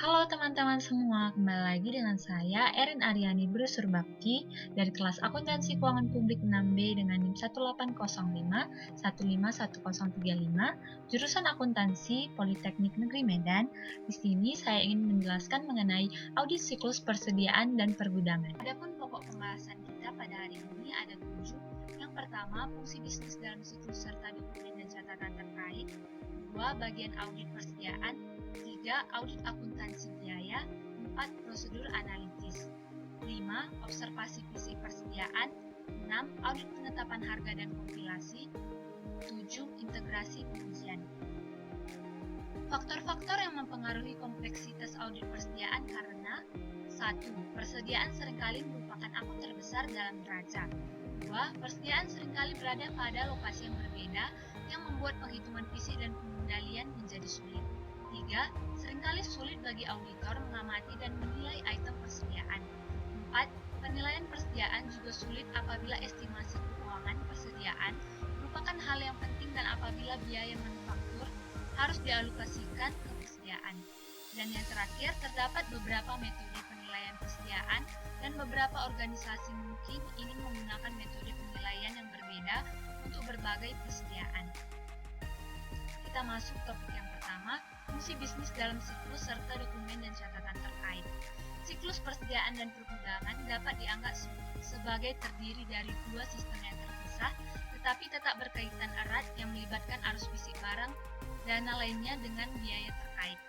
Halo teman-teman semua, kembali lagi dengan saya Erin Aryani Brusurbakti dari kelas Akuntansi Keuangan Publik 6B dengan NIM 18051511035, jurusan Akuntansi Politeknik Negeri Medan. Di sini saya ingin menjelaskan mengenai audit siklus persediaan dan pergudangan. Adapun pokok pembahasan kita pada hari ini ada 7. Yang pertama, fungsi bisnis dalam siklus serta dokumen dan catatan terkait. 2. Bagian audit persediaan. 3. Audit akuntansi biaya. 4. Prosedur analitis. 5. Observasi visi persediaan. 6. Audit penetapan harga dan kompilasi. 7. Integrasi pengujian. Faktor-faktor yang mempengaruhi kompleksitas audit persediaan karena 1. Persediaan seringkali merupakan akun terbesar dalam neraca. 2. Persediaan seringkali berada pada lokasi yang berbeda yang membuat penghitungan visi dan pengendalian menjadi sulit. 3. Seringkali sulit bagi auditor mengamati dan menilai item persediaan. 4. Penilaian persediaan juga sulit apabila estimasi keuangan persediaan merupakan hal yang penting dan apabila biaya manufaktur harus dialokasikan ke persediaan. Dan yang terakhir, terdapat beberapa metode penilaian persediaan dan beberapa organisasi mungkin ingin menggunakan metode penilaian yang berbeda untuk berbagai persediaan. Kita masuk topik yang pertama, fungsi bisnis dalam siklus serta dokumen dan catatan terkait. Siklus persediaan dan pergudangan dapat dianggap sebagai terdiri dari dua sistem yang terpisah, tetapi tetap berkaitan erat yang melibatkan arus fisik barang, dana lainnya dengan biaya terkait.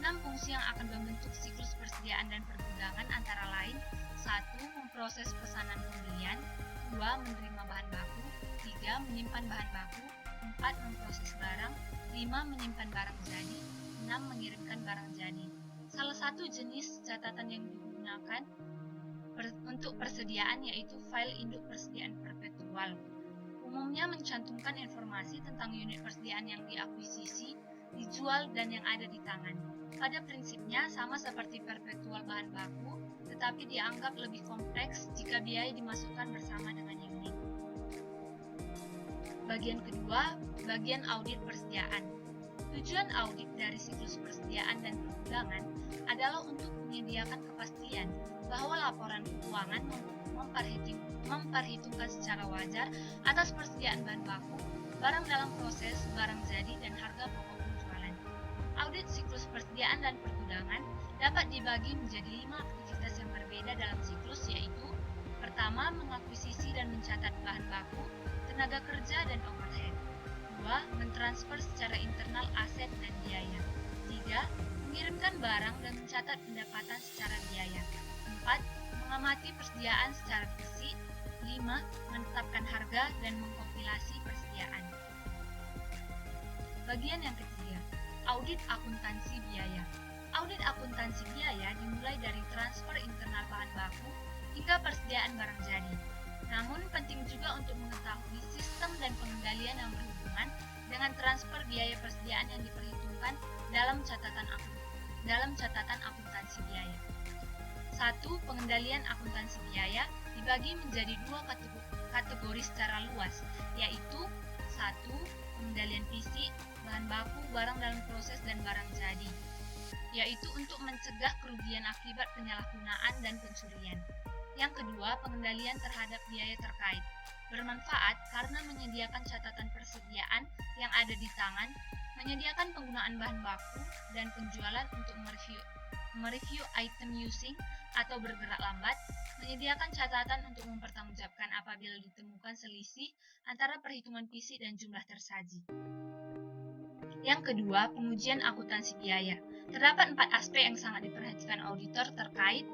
6 fungsi yang akan membentuk siklus persediaan dan pergudangan antara lain 1. Memproses pesanan pembelian. 2. Menerima bahan baku. 3. Menyimpan bahan baku. 4. Memproses barang. 5. Menyimpan barang jadi. 6. Mengirimkan barang jadi. Salah satu jenis catatan yang digunakan untuk persediaan yaitu file induk persediaan perpetual. Umumnya mencantumkan informasi tentang unit persediaan yang diakuisisi, dijual, dan yang ada di tangan. Pada prinsipnya sama seperti perpetual bahan baku, tetapi dianggap lebih kompleks jika biaya dimasukkan bersama dengan unit. Bagian kedua, bagian audit persediaan. Tujuan audit dari siklus persediaan dan pergudangan adalah untuk menyediakan kepastian bahwa laporan keuangan memperhitungkan secara wajar atas persediaan bahan baku, barang dalam proses, barang jadi, dan harga pokok penjualan. Audit siklus persediaan dan pergudangan dapat dibagi menjadi 5 aktivitas yang berbeda dalam siklus, yaitu pertama, mengakuisisi dan mencatat bahan baku, tenaga kerja, dan overhead. 2. Mentransfer secara internal aset dan biaya. 3. Mengirimkan barang dan mencatat pendapatan secara biaya. 4. Mengamati persediaan secara fisik. 5. Menetapkan harga dan mengkompilasi persediaan. Bagian yang ketiga, audit akuntansi biaya. Audit akuntansi biaya dimulai dari transfer internal bahan baku hingga persediaan barang jadi. Namun penting juga untuk mengetahui sistem dan pengendalian yang berhubungan dengan transfer biaya persediaan yang diperhitungkan dalam catatan akuntansi biaya. 1. Pengendalian akuntansi biaya dibagi menjadi 2 kategori secara luas, yaitu 1. Pengendalian fisik, bahan baku, barang dalam proses, dan barang jadi, yaitu untuk mencegah kerugian akibat penyalahgunaan dan pencurian. Yang kedua, pengendalian terhadap biaya terkait. Bermanfaat karena menyediakan catatan persediaan yang ada di tangan, menyediakan penggunaan bahan baku, dan penjualan untuk mereview item using atau bergerak lambat, menyediakan catatan untuk mempertanggungjawabkan apabila ditemukan selisih antara perhitungan fisik dan jumlah tersaji. Yang kedua, pengujian akuntansi biaya. Terdapat 4 aspek yang sangat diperhatikan auditor terkait.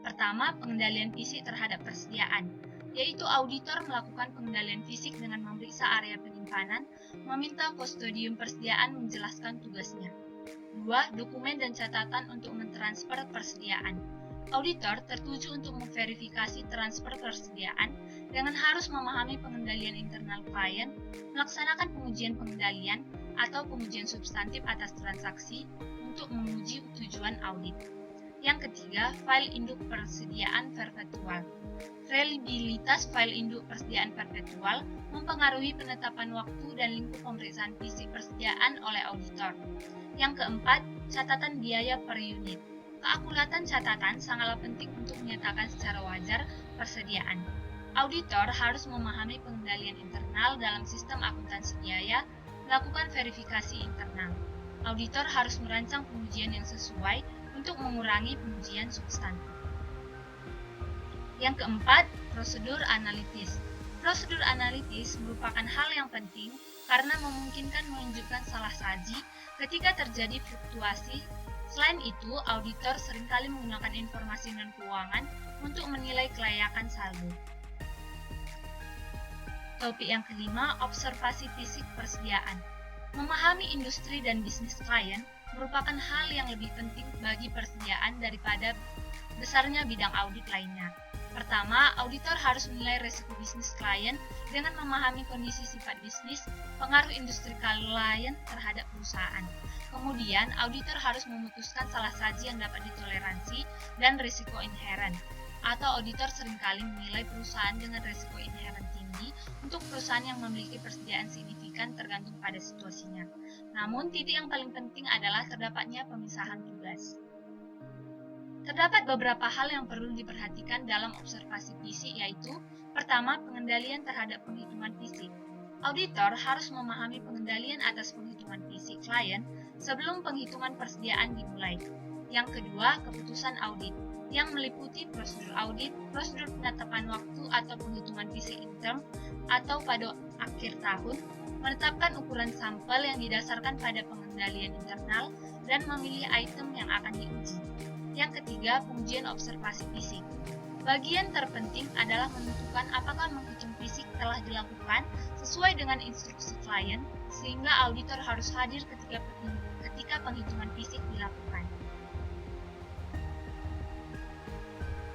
Pertama, pengendalian fisik terhadap persediaan, yaitu auditor melakukan pengendalian fisik dengan memeriksa area penyimpanan, meminta kustodium persediaan menjelaskan tugasnya. 2. Dokumen dan catatan untuk mentransfer persediaan. Auditor tertuju untuk memverifikasi transfer persediaan dengan harus memahami pengendalian internal klien, melaksanakan pengujian pengendalian atau pengujian substantif atas transaksi untuk menguji tujuan audit. Yang ketiga, file induk persediaan perpetual. Reliabilitas file induk persediaan perpetual mempengaruhi penetapan waktu dan lingkup pemeriksaan fisik persediaan oleh auditor. Yang keempat, catatan biaya per unit. Keakuratan catatan sangatlah penting untuk menyatakan secara wajar persediaan. Auditor harus memahami pengendalian internal dalam sistem akuntansi biaya, melakukan verifikasi internal. Auditor harus merancang pengujian yang sesuai untuk mengurangi pengujian substantif. Yang keempat, prosedur analitis. Prosedur analitis merupakan hal yang penting karena memungkinkan menunjukkan salah saji ketika terjadi fluktuasi. Selain itu, auditor seringkali menggunakan informasi non-keuangan untuk menilai kelayakan saldo. Topik yang kelima, observasi fisik persediaan. Memahami industri dan bisnis klien merupakan hal yang lebih penting bagi persediaan daripada besarnya bidang audit lainnya. Pertama, auditor harus menilai risiko bisnis klien dengan memahami kondisi sifat bisnis, pengaruh industri klien terhadap perusahaan. Kemudian, auditor harus memutuskan salah saji yang dapat ditoleransi dan risiko inheren. Atau auditor seringkali menilai perusahaan dengan risiko inheren tinggi untuk perusahaan yang memiliki persediaan signifikan tergantung pada situasinya. Namun, titik yang paling penting adalah terdapatnya pemisahan tugas. Terdapat beberapa hal yang perlu diperhatikan dalam observasi fisik, yaitu pertama, pengendalian terhadap penghitungan fisik. Auditor harus memahami pengendalian atas penghitungan fisik klien sebelum penghitungan persediaan dimulai. Yang kedua, keputusan audit, yang meliputi prosedur audit, prosedur penetapan waktu atau penghitungan fisik intern atau pada akhir tahun, menetapkan ukuran sampel yang didasarkan pada pengendalian internal, dan memilih item yang akan diuji. Yang ketiga, pengujian observasi fisik. Bagian terpenting adalah menentukan apakah menghitung fisik telah dilakukan sesuai dengan instruksi klien, sehingga auditor harus hadir ketika penghitungan fisik dilakukan.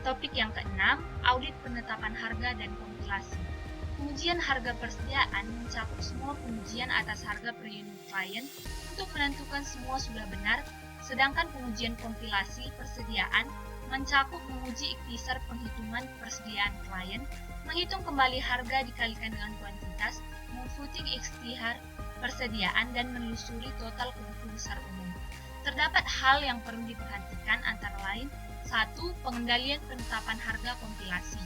Topik yang keenam, audit penetapan harga dan kompilasi. Pengujian harga persediaan mencakup semua pengujian atas harga per unit klien untuk menentukan semua sudah benar, sedangkan pengujian kompilasi persediaan mencakup menguji ikhtisar penghitungan persediaan klien, menghitung kembali harga dikalikan dengan kuantitas, memfooting ikhtisar persediaan, dan menelusuri total ke buku besar umum. Terdapat hal yang perlu diperhatikan antara lain: 1. Pengendalian penetapan harga kompilasi.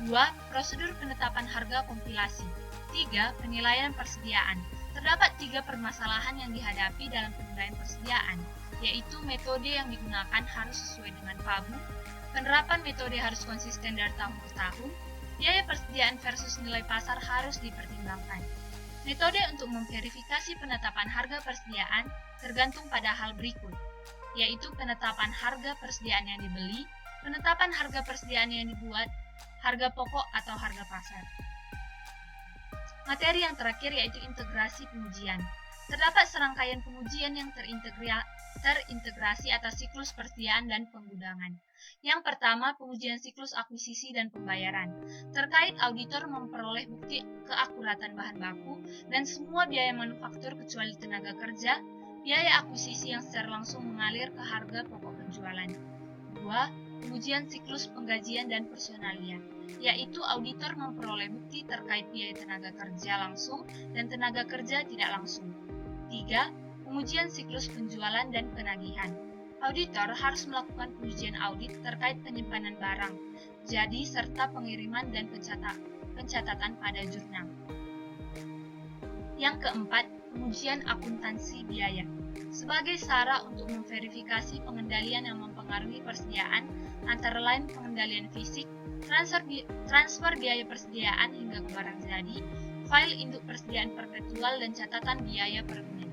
2. Prosedur penetapan harga kompilasi. 3. Penilaian persediaan. Terdapat 3 permasalahan yang dihadapi dalam penilaian persediaan, yaitu metode yang digunakan harus sesuai dengan PABU, penerapan metode harus konsisten dari tahun ke tahun, biaya persediaan versus nilai pasar harus dipertimbangkan. Metode untuk memverifikasi penetapan harga persediaan tergantung pada hal berikut, yaitu penetapan harga persediaan yang dibeli, penetapan harga persediaan yang dibuat, harga pokok atau harga pasar. Materi yang terakhir yaitu integrasi pengujian. Terdapat serangkaian pengujian yang terintegrasi atas siklus persediaan dan penggudangan. Yang pertama, pengujian siklus akuisisi dan pembayaran. Terkait auditor memperoleh bukti keakuratan bahan baku dan semua biaya manufaktur kecuali tenaga kerja, biaya akuisisi yang secara langsung mengalir ke harga pokok penjualan. 2. Pengujian siklus penggajian dan personalia, yaitu auditor memperoleh bukti terkait biaya tenaga kerja langsung dan tenaga kerja tidak langsung. 3. Pengujian siklus penjualan dan penagihan. Auditor harus melakukan pengujian audit terkait penyimpanan barang, jadi serta pengiriman dan pencatatan pada jurnal. Yang keempat, pengujian akuntansi biaya. Sebagai cara untuk memverifikasi pengendalian yang mempengaruhi persediaan, antara lain pengendalian fisik, transfer biaya persediaan hingga ke barang jadi, file induk persediaan perpetual, dan catatan biaya per unit.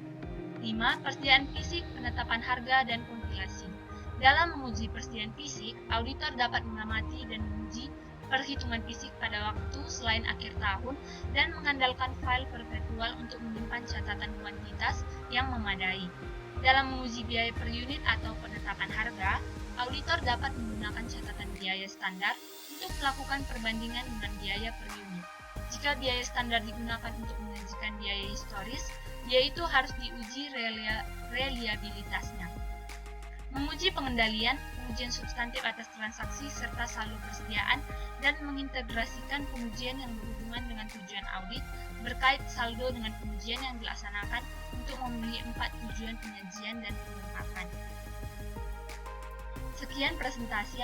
5. Persediaan fisik, penetapan harga, dan kompilasi. Dalam menguji persediaan fisik, auditor dapat mengamati dan menguji perhitungan fisik pada waktu selain akhir tahun dan mengandalkan file perpetual untuk menyimpan catatan kuantitas yang memadai. Dalam menguji biaya per unit atau penetapan harga, auditor dapat menggunakan catatan biaya standar untuk melakukan perbandingan dengan biaya per unit. Jika biaya standar digunakan untuk menyajikan biaya historis, yaitu harus diuji reliabilitasnya. Menguji pengendalian, pengujian substantif atas transaksi serta saldo persediaan, dan mengintegrasikan pengujian yang berhubungan dengan tujuan audit berkait saldo dengan pengujian yang dilaksanakan untuk memenuhi 4 tujuan penyajian dan pengungkapan. Sekian presentasi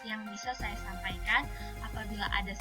yang bisa saya sampaikan. Apabila ada